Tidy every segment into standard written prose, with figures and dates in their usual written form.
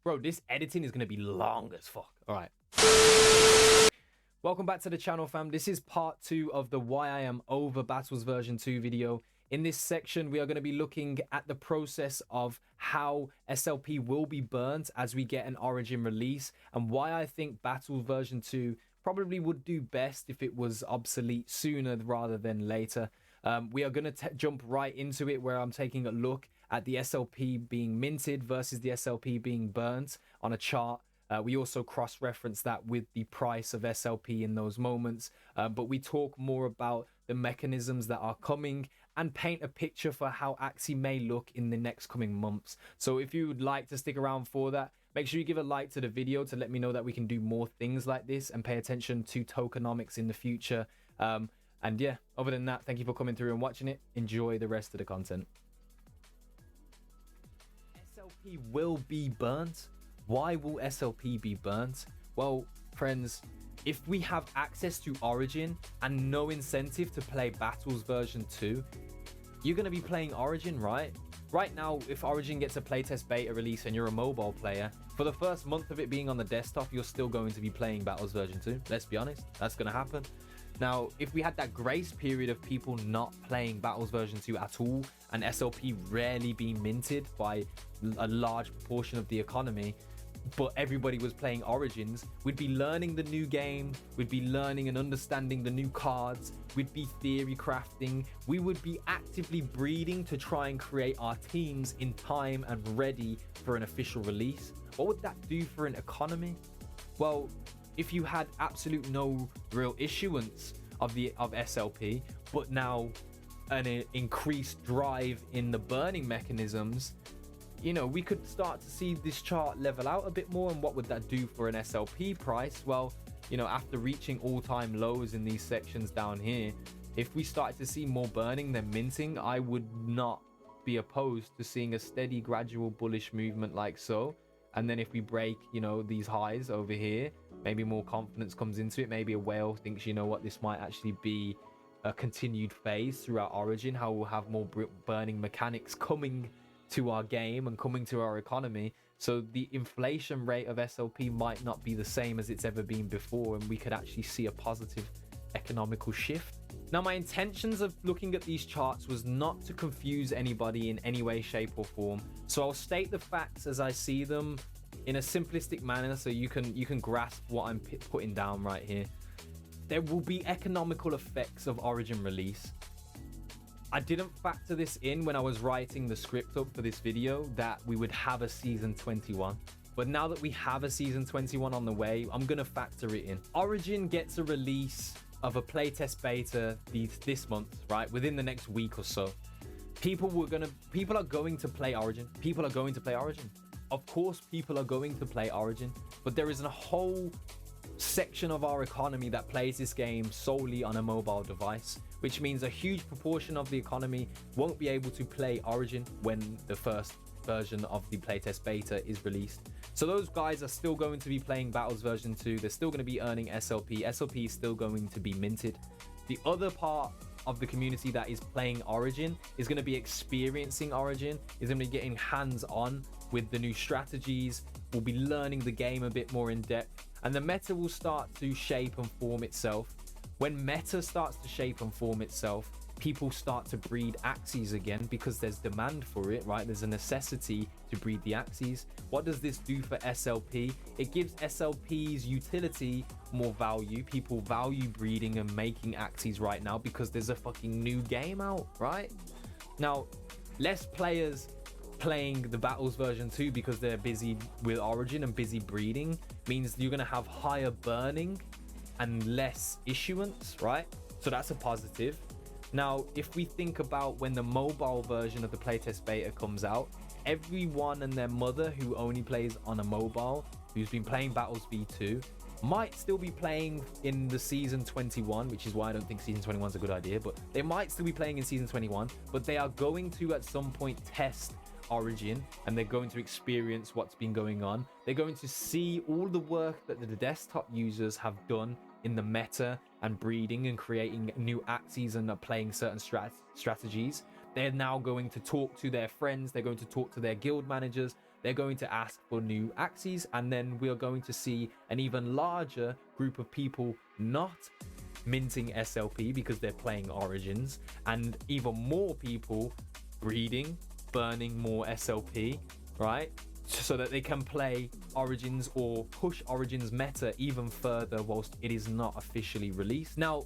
Bro, this editing is going to be long as fuck. All right. Welcome back to the channel, fam. This is part 2 of the Why I Am Over Battles version 2 video. In this section, we are going to be looking at the process of how SLP will be burnt as we get an Origin release, and why I think Battles version 2 probably would do best if it was obsolete sooner rather than later. We are going to jump right into it, where I'm taking a look at the SLP being minted versus the SLP being burnt on a chart. We also cross-reference that with the price of SLP in those moments, but we talk more about the mechanisms that are coming and paint a picture for how Axie may look in the next coming months. So if you would like to stick around for that, make sure you give a like to the video to let me know that we can do more things like this and pay attention to tokenomics in the future. And yeah, other than that, thank you for coming through and watching it. Enjoy the rest of the content. SLP will be burnt. Why will SLP be burnt? Well, friends, if we have access to Origin and no incentive to play Battles version 2, you're going to be playing Origin, right? Right now, if Origin gets a playtest beta release and you're a mobile player, for the first month of it being on the desktop, you're still going to be playing Battles version 2. Let's be honest, that's going to happen. Now, if we had that grace period of people not playing Battles version 2 at all, and SLP rarely being minted by a large proportion of the economy, but everybody was playing Origins, we'd be learning the new game, we'd be learning and understanding the new cards, we'd be theory crafting, we would be actively breeding to try and create our teams in time and ready for an official release. What would that do for an economy? Well, if you had absolute no real issuance of SLP, but now an increased drive in the burning mechanisms, you know, we could start to see this chart level out a bit more. And what would that do for an SLP price? Well, you know, after reaching all-time lows in these sections down here, if we started to see more burning than minting, I would not be opposed to seeing a steady gradual bullish movement like so. And then if we break, you know, these highs over here, maybe more confidence comes into it. Maybe a whale thinks, you know what, this might actually be a continued phase throughout Origin, how we'll have more burning mechanics coming to our game and coming to our economy. So the inflation rate of SLP might not be the same as it's ever been before, and we could actually see a positive economical shift. Now, my intentions of looking at these charts was not to confuse anybody in any way, shape or form. So I'll state the facts as I see them in a simplistic manner so you can grasp what I'm putting down right here. There will be economical effects of Origin release. I didn't factor this in when I was writing the script up for this video, that we would have a season 21. But now that we have a season 21 on the way, I'm going to factor it in. Origin gets a release of a playtest beta this month, right? Within the next week or so. People are going to play Origin. People are going to play Origin. Of course, people are going to play Origin, but there is a whole section of our economy that plays this game solely on a mobile device, which means a huge proportion of the economy won't be able to play Origin when the first version of the playtest beta is released. So those guys are still going to be playing Battles version 2. They're still going to be earning SLP. SLP is still going to be minted. The other part of the community that is playing Origin is going to be experiencing Origin, is going to be getting hands-on with the new strategies, will be learning the game a bit more in depth, and the meta will start to shape and form itself. When meta starts to shape and form itself, people start to breed Axies again because there's demand for it, right? There's a necessity to breed the Axies. What does this do for SLP? It gives SLP's utility more value. People value breeding and making Axies right now because there's a fucking new game out, right? Now, less players playing the Battles version 2 because they're busy with Origin and busy breeding means you're going to have higher burning and less issuance, right? So that's a positive. Now, if we think about when the mobile version of the playtest beta comes out, everyone and their mother who only plays on a mobile, who's been playing Battles v2, might still be playing in the season 21, which is why I don't think season 21 is a good idea, but they might still be playing in season 21, but they are going to at some point test Origin, and they're going to experience what's been going on. They're going to see all the work that the desktop users have done in the meta and breeding and creating new Axies and playing certain strategies. They're now going to talk to their friends, they're going to talk to their guild managers, they're going to ask for new Axies, and then we are going to see an even larger group of people not minting SLP because they're playing Origins, and even more people breeding, burning more SLP, right? So that they can play Origins or push Origins meta even further whilst it is not officially released. Now,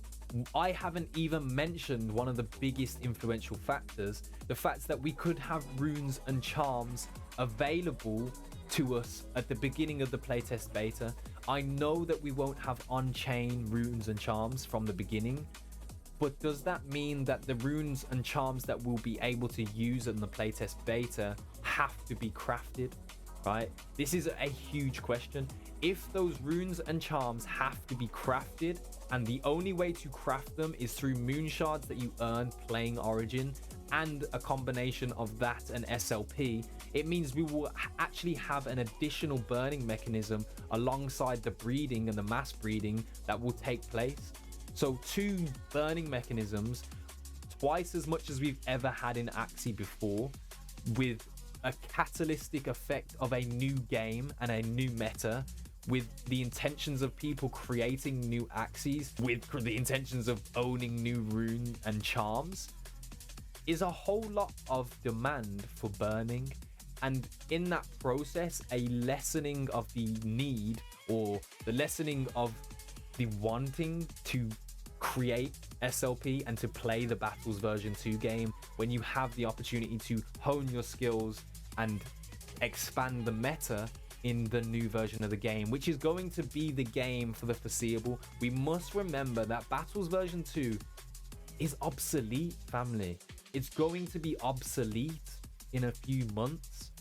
I haven't even mentioned one of the biggest influential factors, the fact that we could have runes and charms available to us at the beginning of the playtest beta. I know that we won't have on-chain runes and charms from the beginning, but does that mean that the runes and charms that we'll be able to use in the playtest beta have to be crafted, right? This is a huge question. If those runes and charms have to be crafted, and the only way to craft them is through moon shards that you earn playing Origin, and a combination of that and SLP, it means we will actually have an additional burning mechanism alongside the breeding and the mass breeding that will take place. So 2 burning mechanisms, twice as much as we've ever had in Axie before, with a catalytic effect of a new game and a new meta, with the intentions of people creating new Axies, with the intentions of owning new rune and charms, is a whole lot of demand for burning. And in that process, a lessening of the need, or the lessening of the wanting to create SLP and to play the Battles version 2 game, when you have the opportunity to hone your skills and expand the meta in the new version of the game, which is going to be the game for the foreseeable. We must remember that Battles version 2 is obsolete, family. It's going to be obsolete in a few months.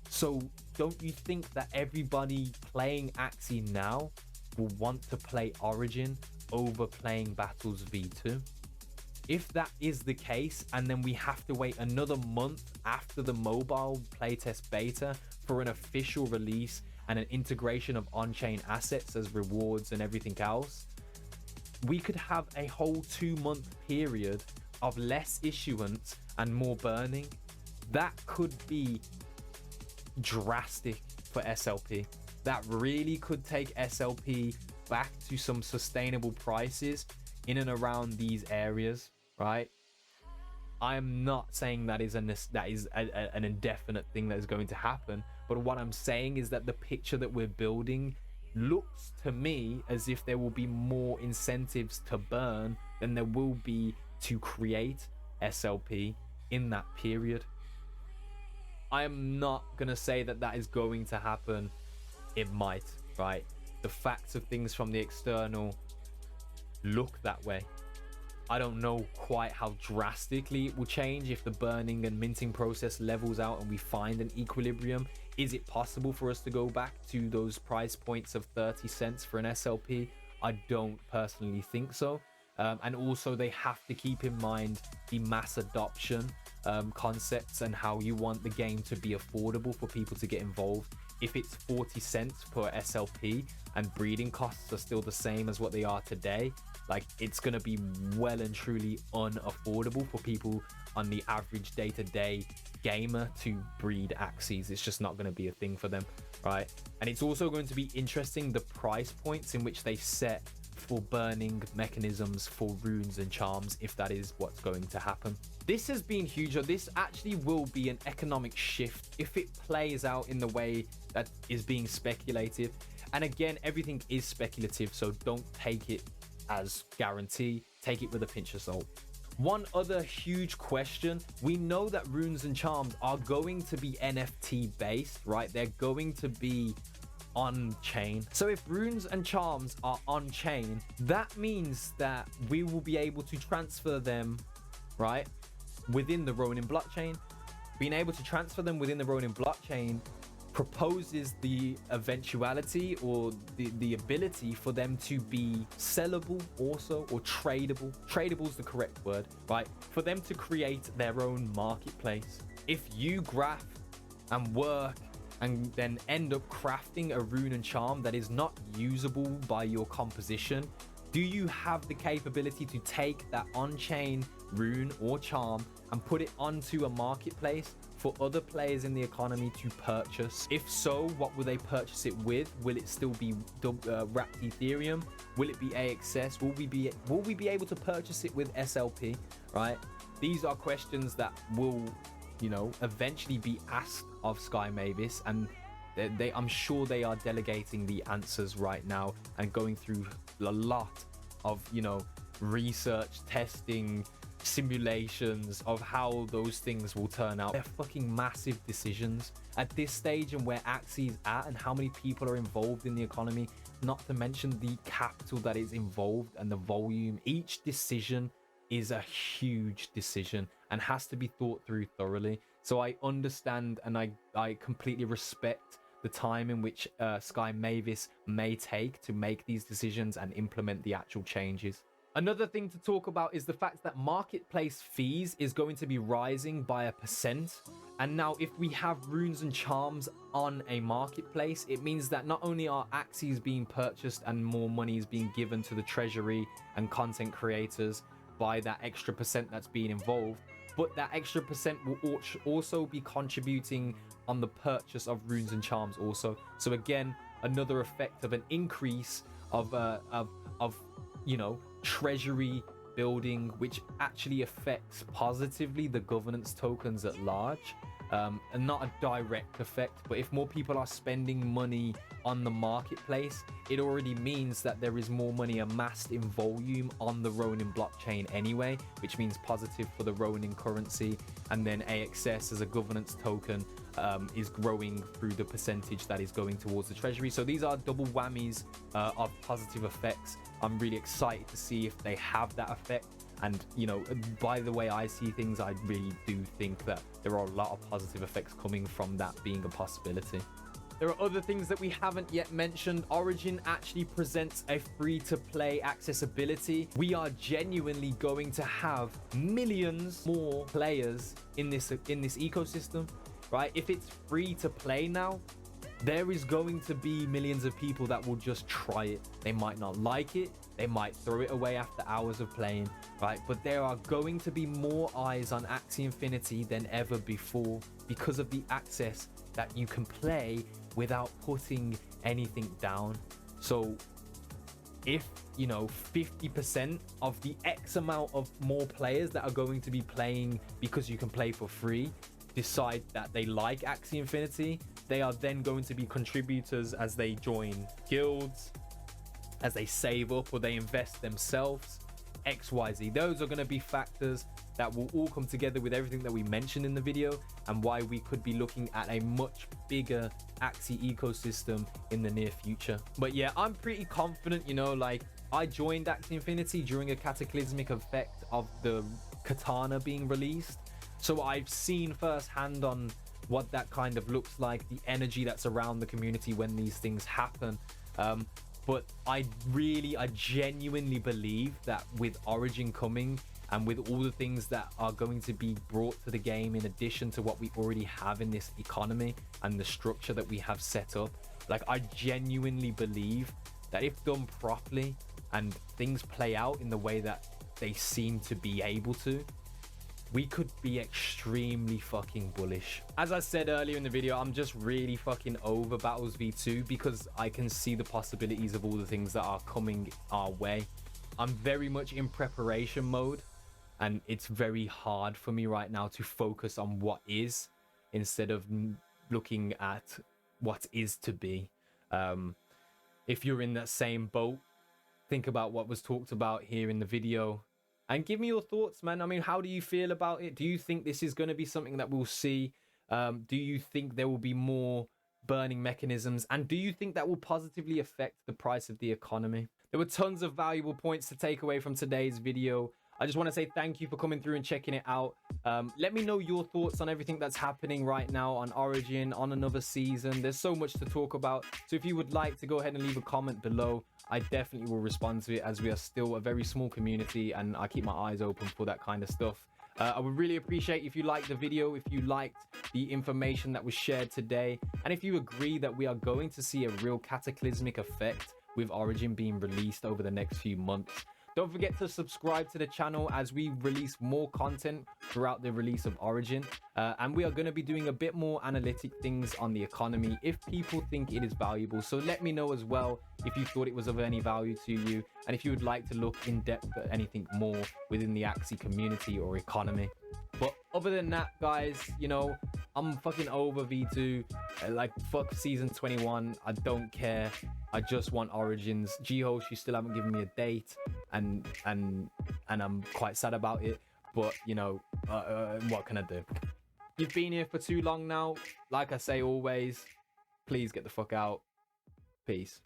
So don't you think that everybody playing Axie now will want to play Origin over playing Battles v2? If that is the case, and then we have to wait another month after the mobile playtest beta for an official release and an integration of on-chain assets as rewards and everything else, we could have a whole 2-month period of less issuance and more burning. That could be drastic for SLP. That really could take SLP back to some sustainable prices in and around these areas, right? I am not saying that is an indefinite thing that is going to happen, but what I'm saying is that the picture that we're building looks to me as if there will be more incentives to burn than there will be to create SLP in that period. I am not going to say that that is going to happen. It might, right? The facts of things from the external look that way. I don't know quite how drastically it will change if the burning and minting process levels out and we find an equilibrium. Is it possible for us to go back to those price points of 30 cents for an SLP? I don't personally think so. And also they have to keep in mind the mass adoption concepts and how you want the game to be affordable for people to get involved. If it's 40 cents per SLP and breeding costs are still the same as what they are today, like, it's going to be well and truly unaffordable for people on the average day-to-day gamer to breed Axies. It's just not going to be a thing for them, right? And it's also going to be interesting the price points in which they set for burning mechanisms for runes and charms, if that is what's going to happen. This has been huge. This actually will be an economic shift if it plays out in the way that is being speculated. And again, everything is speculative, so don't take it as guarantee. Take it with a pinch of salt. One other huge question: we know that runes and charms are going to be NFT based, right? They're going to be on chain. So if runes and charms are on chain, that means that we will be able to transfer them, right, within the Ronin blockchain. Being able to transfer them within the Ronin blockchain proposes the eventuality or the ability for them to be sellable also, or tradable. Tradable is the correct word, right? For them to create their own marketplace. If you graph and work and then end up crafting a rune and charm that is not usable by your composition, do you have the capability to take that on-chain rune or charm and put it onto a marketplace for other players in the economy to purchase? If so, what will they purchase it with? Will it still be wrapped Ethereum? Will it be AXS? Will we be able to purchase it with SLP? Right? These are questions that will, you know, eventually be asked of Sky Mavis, and I'm sure they are delegating the answers right now and going through a lot of, you know, research, testing, simulations of how those things will turn out. They're fucking massive decisions at this stage, and where Axie is at and how many people are involved in the economy, not to mention the capital that is involved and the volume. Each decision is a huge decision and has to be thought through thoroughly. So I understand and I completely respect the time in which Sky Mavis may take to make these decisions and implement the actual changes. Another thing to talk about is the fact that marketplace fees is going to be rising by 1%. And now if we have runes and charms on a marketplace, it means that not only are Axies being purchased and more money is being given to the treasury and content creators by that extra percent that's being involved, but that extra percent will also be contributing on the purchase of runes and charms also. So again, another effect of an increase of you know, treasury building, which actually affects positively the governance tokens at large, and not a direct effect. But if more people are spending money on the marketplace, it already means that there is more money amassed in volume on the Ronin blockchain anyway, which means positive for the Ronin currency. And then AXS as a governance token is growing through the percentage that is going towards the treasury. So these are double whammies of positive effects. I'm really excited to see if they have that effect. And, you know, by the way I see things, I really do think that there are a lot of positive effects coming from that being a possibility. There are other things that we haven't yet mentioned. Origin actually presents a free-to-play accessibility. We are genuinely going to have millions more players in this ecosystem, right? If it's free to play now, there is going to be millions of people that will just try it. They might not like it, they might throw it away after hours of playing, right? But there are going to be more eyes on Axie Infinity than ever before because of the access that you can play without putting anything down. So if, you know, 50% of the X amount of more players that are going to be playing because you can play for free decide that they like Axie Infinity, they are then going to be contributors as they join guilds, as they save up or they invest themselves, XYZ. Those are going to be factors that will all come together with everything that we mentioned in the video, and why we could be looking at a much bigger Axie ecosystem in the near future. But yeah, I'm pretty confident, you know, like I joined Axie Infinity during a cataclysmic effect of the katana being released. So I've seen firsthand on what that kind of looks like, the energy that's around the community when these things happen. But I genuinely believe that with Origin coming and with all the things that are going to be brought to the game in addition to what we already have in this economy and the structure that we have set up, like I genuinely believe that if done properly and things play out in the way that they seem to be able to, we could be extremely fucking bullish. As I said earlier in the video, I'm just really fucking over Battles V2 because I can see the possibilities of all the things that are coming our way. I'm very much in preparation mode, and it's very hard for me right now to focus on what is instead of looking at what is to be. If you're in that same boat, think about what was talked about here in the video and give me your thoughts, man. I mean, how do you feel about it? Do you think this is going to be something that we'll see? Do you think there will be more burning mechanisms? And do you think that will positively affect the price of the economy? There were tons of valuable points to take away from today's video. I just want to say thank you for coming through and checking it out. Let me know your thoughts on everything that's happening right now on Origin, on another season. There's so much to talk about. So if you would like to go ahead and leave a comment below, I definitely will respond to it, as we are still a very small community and I keep my eyes open for that kind of stuff. I would really appreciate if you liked the video, if you liked the information that was shared today, and if you agree that we are going to see a real cataclysmic effect with Origin being released over the next few months. Don't forget to subscribe to the channel as we release more content throughout the release of Origin. And we are going to be doing a bit more analytic things on the economy if people think it is valuable. So let me know as well if you thought it was of any value to you, and if you would like to look in depth at anything more within the Axie community or economy. But other than that, guys, you know, I'm fucking over V2. Like, fuck season 21. I don't care. I just want Origins. G-Host, you still haven't given me a date, and I'm quite sad about it. But, you know, what can I do? You've been here for too long now. Like I say always, please get the fuck out. Peace.